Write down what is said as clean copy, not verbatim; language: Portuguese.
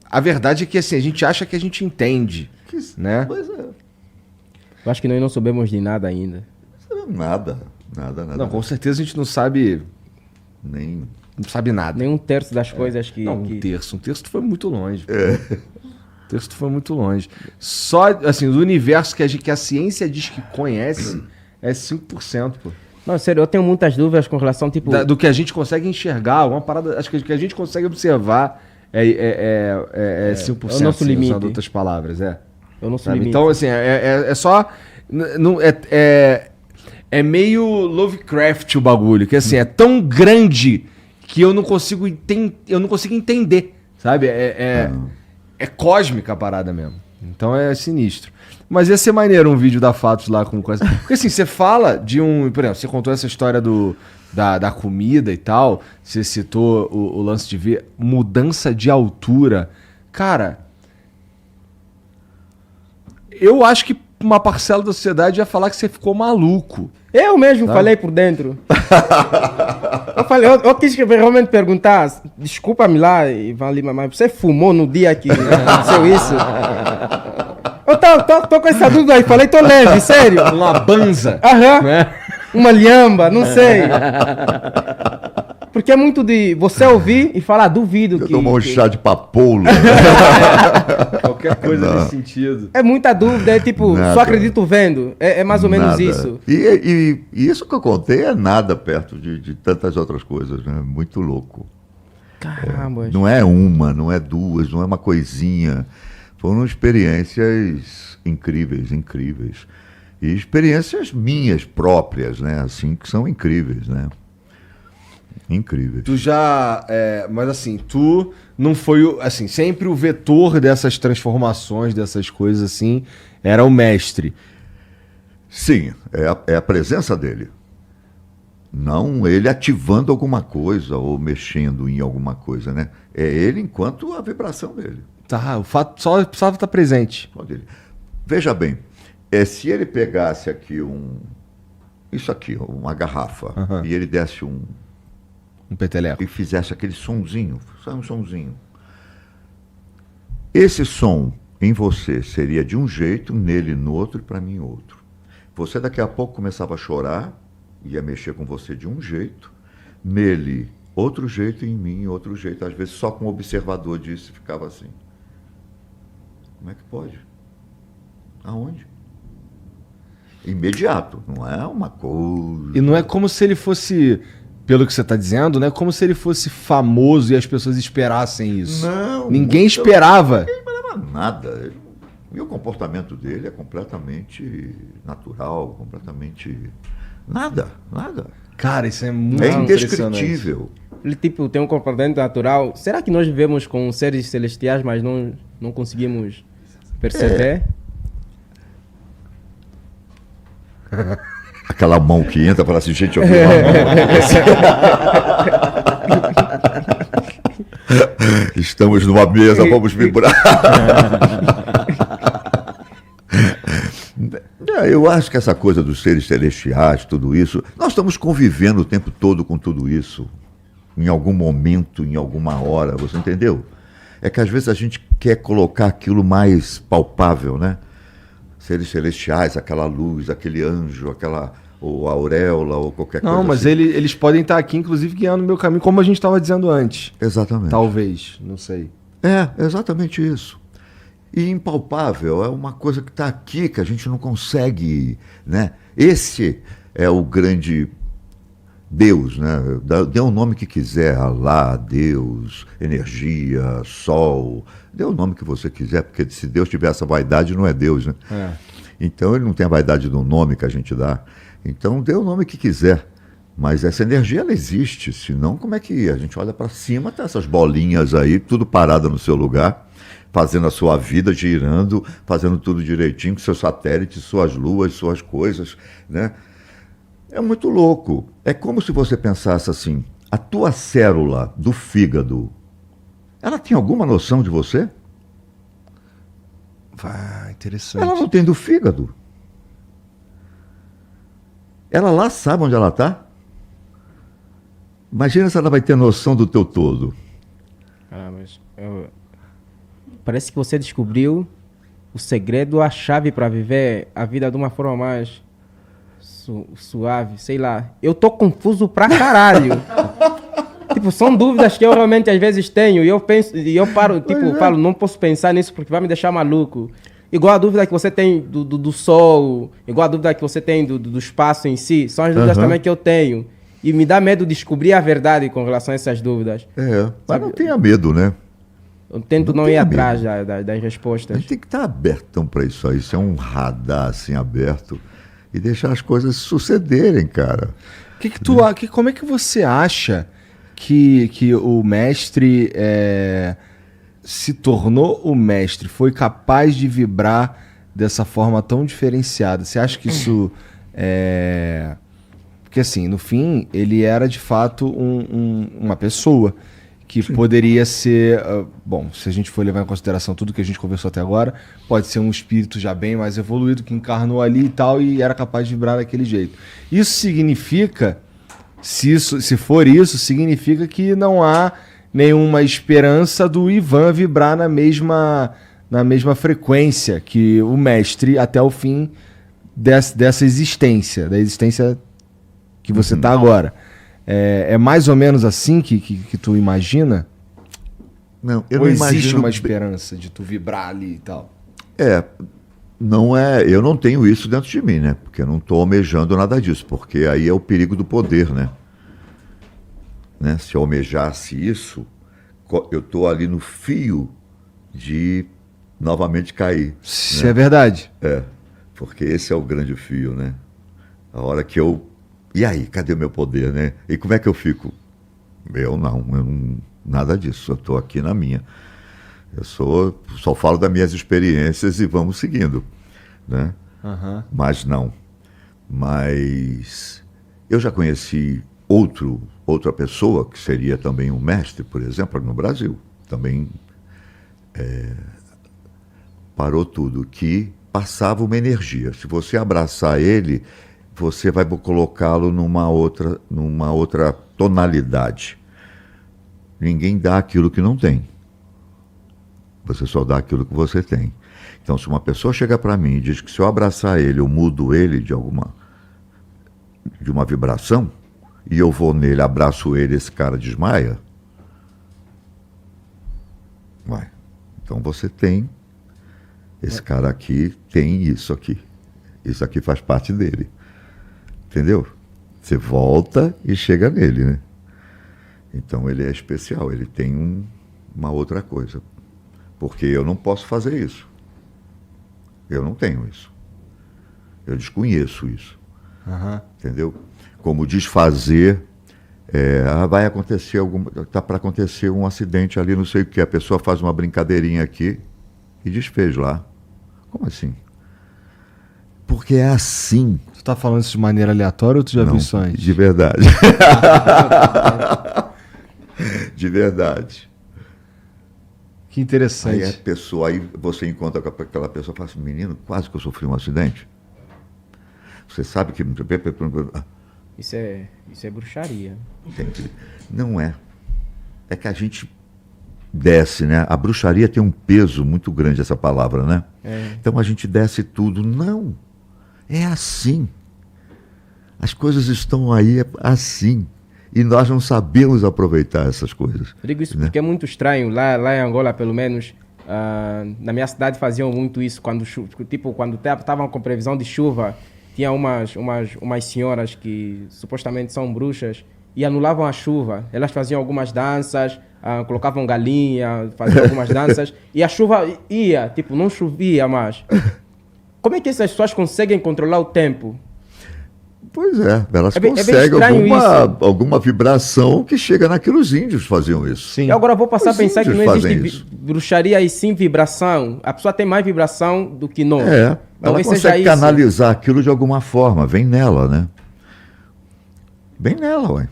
A verdade é que assim, a gente acha que a gente entende, né? Pois é. Eu acho que nós não soubemos de nada ainda. Nada. Não, com certeza a gente não sabe Nem... Não sabe nada. Nem um terço das coisas que... Não, um terço. Um terço tu foi muito longe. Um terço tu foi muito longe. Só, assim, do universo que a ciência diz que conhece, é 5%, pô. Não, sério, eu tenho muitas dúvidas com relação, tipo... Do que a gente consegue enxergar, alguma parada... Acho que o que a gente consegue observar é 5%. É o nosso limite. Usando outras palavras, É o nosso sabe? limite. Então, assim, é só... É meio Lovecraft o bagulho, que assim, é tão grande que eu não consigo entender, sabe? É cósmica a parada mesmo. Então é sinistro. Mas ia ser maneiro um vídeo da Fatos lá com coisa. Porque assim, você fala de um... Por exemplo, você contou essa história da comida e tal, você citou o lance de ver mudança de altura. Cara, eu acho que uma parcela da sociedade ia falar que você ficou maluco. Eu mesmo falei por dentro. Eu quis realmente perguntar, desculpa-me lá, Ivan Lima, mas você fumou no dia que aconteceu isso? Eu tô com essa dúvida aí, falei, tô leve, sério. Uma banza. Aham. Né? Uma lhamba, não sei. Porque é muito de você ouvir e falar, duvido Eu que... tomou um chá de papoula. Qualquer coisa nesse sentido. É muita dúvida, é tipo, Nada. só acredito vendo. É mais ou menos Nada. isso. E isso que eu contei é nada perto de tantas outras coisas, né? Muito louco. Caramba. Não é uma, não é duas, não é uma coisinha. Foram experiências incríveis. E experiências minhas próprias, né? Assim, que são incríveis, né? Incríveis. Tu já... mas assim, tu não foi... Assim, sempre o vetor dessas transformações, dessas coisas assim, era o mestre. Sim, é a presença dele. Não ele ativando alguma coisa ou mexendo em alguma coisa, né? É ele enquanto a vibração dele. Tá, o fato só precisava estar presente. Só dele. Veja bem, se ele pegasse aqui isso aqui, uma garrafa, Aham. e ele desse um peteleco. e fizesse aquele sonzinho, só um sonzinho. Esse som em você seria de um jeito, nele no outro e para mim outro. Você daqui a pouco começava a chorar, ia mexer com você de um jeito, nele outro jeito e em mim outro jeito. Às vezes só com o observador disso ficava assim. Como é que pode? Aonde? Imediato, não é uma coisa... E não é como se ele fosse... Pelo que você está dizendo, não é como se ele fosse famoso e as pessoas esperassem isso. Não. Ninguém esperava. Ninguém esperava nada. E o comportamento dele é completamente natural, completamente... Nada. Cara, isso é muito É impressionante. indescritível. Ele tipo, tem um comportamento natural. Será que nós vivemos com seres celestiais, mas não conseguimos perceber? Aquela mão que entra e fala assim, gente, eu vi uma mão. Estamos numa mesa, vamos vibrar. Eu acho que essa coisa dos seres celestiais, tudo isso, nós estamos convivendo o tempo todo com tudo isso. Em algum momento, em alguma hora, você entendeu? É que às vezes a gente quer colocar aquilo mais palpável, né? Seres celestiais, aquela luz, aquele anjo, ou a auréola, ou qualquer coisa. Não, mas assim. eles podem estar aqui, inclusive, guiando o meu caminho, como a gente estava dizendo antes. Exatamente. Talvez, não sei. É, exatamente isso. E impalpável é uma coisa que está aqui, que a gente não consegue, né? Esse é o grande Deus, né? Dê o nome que quiser, Alá, Deus, energia, sol, dê o nome que você quiser, porque se Deus tiver essa vaidade, não é Deus, né? É. Então ele não tem a vaidade do nome que a gente dá. Então dê o nome que quiser. Mas essa energia, ela existe. Senão, como é que a gente olha para cima, tá essas bolinhas aí, tudo parado no seu lugar, fazendo a sua vida, girando, fazendo tudo direitinho, com seus satélites, suas luas, suas coisas, né? É muito louco. É como se você pensasse assim, a tua célula do fígado, ela tem alguma noção de você? Interessante. Ela não tem do fígado. Ela lá sabe onde ela está. Imagina se ela vai ter noção do teu todo. Ah, mas... Parece que você descobriu o segredo, a chave para viver a vida de uma forma mais suave, sei lá. Eu tô confuso pra caralho. Tipo, são dúvidas que eu realmente às vezes tenho e eu penso, e eu paro, tipo, falo, não posso pensar nisso porque vai me deixar maluco. Igual a dúvida que você tem do sol, igual a dúvida que você tem do espaço em si, são as dúvidas também que eu tenho. E me dá medo de descobrir a verdade com relação a essas dúvidas. Mas não tenha medo, né? Eu tento não ir atrás das respostas. A gente tem que estar abertão para isso aí. Isso é um radar assim aberto e deixar as coisas sucederem, cara. Como é que você acha que o mestre se tornou o mestre? Foi capaz de vibrar dessa forma tão diferenciada? Você acha que isso Porque assim, no fim, ele era de fato uma pessoa que poderia ser, bom, se a gente for levar em consideração tudo que a gente conversou até agora, pode ser um espírito já bem mais evoluído que encarnou ali e tal e era capaz de vibrar daquele jeito. Isso significa, se for isso, significa que não há nenhuma esperança do Ivan vibrar na mesma frequência que o mestre até o fim dessa existência, da existência que você está agora. É mais ou menos assim que tu imagina? Não, eu Ou não existe imagino uma esperança de tu vibrar ali e tal? Não é, eu não tenho isso dentro de mim, né? Porque eu não estou almejando nada disso, porque aí é o perigo do poder, né? Se eu almejasse isso, eu estou ali no fio de novamente cair. Isso é verdade. Porque esse é o grande fio, né? A hora que eu... E aí, cadê o meu poder, né? E como é que eu fico? Eu não nada disso, eu estou aqui na minha. Eu só falo das minhas experiências e vamos seguindo, né? Mas eu já conheci outra pessoa, que seria também um mestre, por exemplo, no Brasil, também parou tudo, que passava uma energia. Se você abraçar ele, você vai colocá-lo numa outra tonalidade. Ninguém dá aquilo que não tem. Você só dá aquilo que você tem. Então, se uma pessoa chega para mim e diz que se eu abraçar ele, eu mudo ele de uma vibração, e eu vou nele, abraço ele, esse cara desmaia, então você tem, esse cara aqui tem isso aqui. Isso aqui faz parte dele. Entendeu? Você volta e chega nele, né? Então ele é especial, ele tem uma outra coisa. Porque eu não posso fazer isso. Eu não tenho isso. Eu desconheço isso. Entendeu? Como desfazer, vai acontecer está para acontecer um acidente ali, não sei o que, a pessoa faz uma brincadeirinha aqui e desfez lá. Como assim? Porque é assim. Tu tá falando isso de maneira aleatória ou tu já viu isso antes? De verdade. De verdade. Que interessante. Aí você encontra com aquela pessoa e fala assim, menino, quase que eu sofri um acidente. Você sabe que... Isso é bruxaria. Não é. É que a gente desce, né? A bruxaria tem um peso muito grande, essa palavra, né? Então a gente desce tudo. Não. É assim. As coisas estão aí assim. E nós não sabemos aproveitar essas coisas. Eu digo isso porque é muito estranho. Lá em Angola, pelo menos, na minha cidade faziam muito isso. Quando estavam com previsão de chuva, tinha umas senhoras que supostamente são bruxas e anulavam a chuva. Elas faziam algumas danças, colocavam galinha, faziam algumas danças e a chuva ia, não chovia mais. Como é que essas pessoas conseguem controlar o tempo? Pois elas conseguem alguma vibração que chega naqueles índios faziam isso. Sim. Eu agora vou passar a pensar que não existe bruxaria e sim vibração. A pessoa tem mais vibração do que nós. Ela consegue canalizar aquilo de alguma forma, vem nela, né? Vem nela, ué.